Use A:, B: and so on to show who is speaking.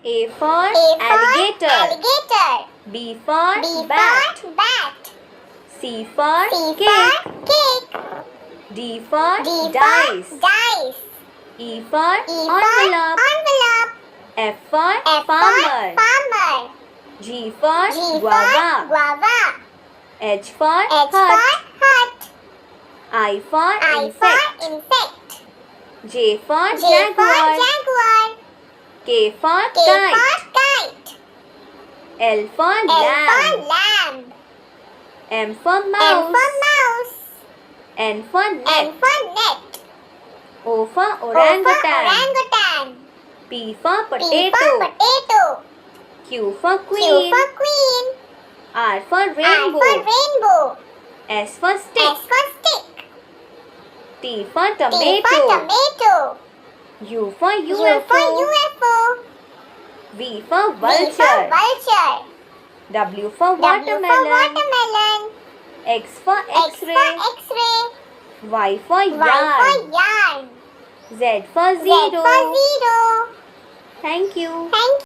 A: A for alligator.
B: Alligator.
A: B for
B: B
A: bat.
B: for bat.
A: C for
B: C
A: cake.
B: for cake.
A: D for
B: D
A: dice.
B: for dice.
A: E for
B: E
A: envelope.
B: for envelope.
A: F for
B: F
A: farmer.
B: for farmer.
A: G for
B: G
A: guava.
B: for guava.
A: H for
B: H
A: hut.
B: for hut.
A: I for
B: I
A: insect.
B: for insect.
A: J for
B: J for
A: jaguar.
B: jaguar.
A: K for
B: K
A: kite.
B: for kite.
A: L for
B: L
A: lamb.
B: for lamb.
A: M for
B: M
A: mouse.
B: for mouse.
A: N for
B: N
A: net.
B: for net.
A: O for
B: O for
A: orangutan.
B: orangutan.
A: P for
B: P for
A: potato.
B: potato.
A: Q for
B: Q
A: queen.
B: for queen.
A: R for
B: R
A: rainbow.
B: for rainbow.
A: S for stick.
B: S for stick.
A: T for
B: T for
A: tomato.
B: tomato.
A: U for
B: U for
A: UFO.
B: UFO.
A: V for
B: V for
A: vulture.
B: vulture.
A: W for
B: W for
A: watermelon.
B: watermelon.
A: X for
B: X
A: X-ray.
B: for X-ray.
A: Y for
B: Y
A: yarn.
B: for yarn.
A: Z for
B: Z
A: zero.
B: for zero.
A: Thank you.
B: Thank you.